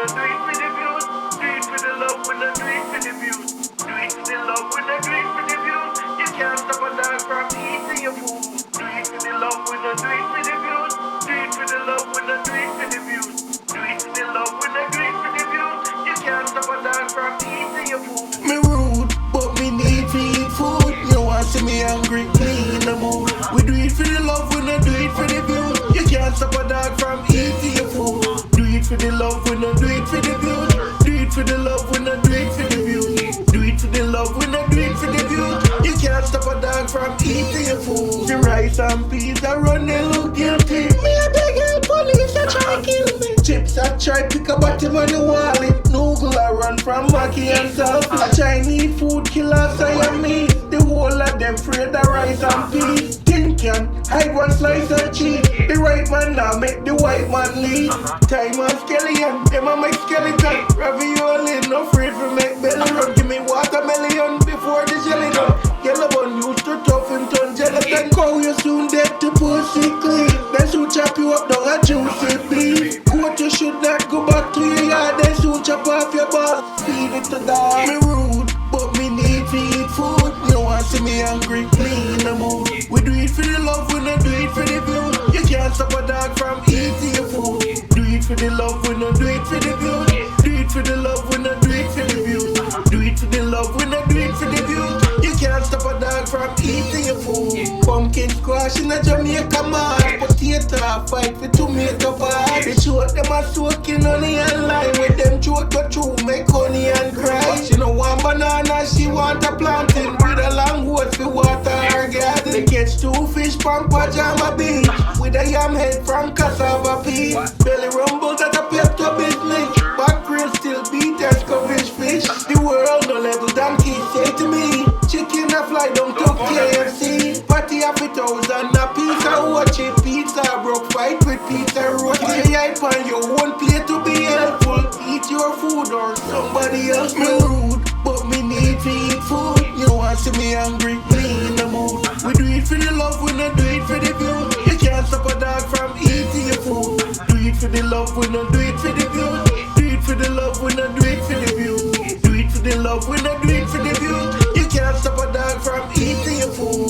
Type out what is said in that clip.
not do it for the views. Do it for the love, we not do it for the views. Do it for the love, we not do it for the views. You can't stop a dog from eating your food. Do it for the love, we not do it for the views. Do it for the love, we not do it for the views. Do it for the love, we not do it for the views. You can't stop a dog from eating your food. Me rude, but me need to eat food. You want to see me hungry, me in the mood. We do it for the love, we not do it for the views. You can't stop a dog from eating your food. Do it for the love, we not do it for the views. Do it for the love, we not do it for the views. Do it for the love, we not do it for the views. You can't stop a dog from eating your food. The rice and peas I run, they look guilty. Me a beg help, police a try kill me. Chips I try pick a bottom on the wallet. Noodle I run from Mackie and South. A Chinese food killer say I'm me. The whole of them afraid of rice and peas. Tin can hide one slice of cheese. The right man now make the white man lead. Time on skeleton, them a make skeleton. Ravioli no afraid for make belly run. Give me watermelon before the jelly done. Yellow bun used to tough and turn gelatin. Cow you soon dead to pussy clean. Then soon chop you up down a juicy beef. Goat you should not go back to your yard. Then soon chop off your balls. Feed it to dog. Me rude, but me need to eat food. You want to see me hungry, me in the mood. We do it for the love, we not do it for the view. You can't stop a dog from eating your food. Do it for the love, we not do it for the view. Do it for the love, we not do it for the view. Do it for the love, we not do it for the view. You can't stop a dog from eating your food. Pumpkin squash in a Jamaica man. Potato fight for tomato pie. They choke them a soaking honey and lime. With them choke go through, make honey and cry. She no want banana, she want a plantain. With a long hose for water her garden. They catch 2 fish from Pajama Beach. With a yam head from cassava pea. Belly rumbles at a Pepto business. Back grill still beat as coverage fish. The world no level donkey say to me. Chicken a fly down to KFC. Patty a fit and a piece of watching pizza. Broke fight with pizza roast. Lay hype on your own plate to be helpful. Eat your food or somebody else. Me rude, but me need to eat food. You want to see me hungry, me in the mood. We do it for the love, we not do it for the view. You can't stop a dog from eating your food. Do it for the love, we not do it for the view. Do it for the love, we not do it for the view. Do it for the love, we not do it for the view. You can't stop a dog from eating your food.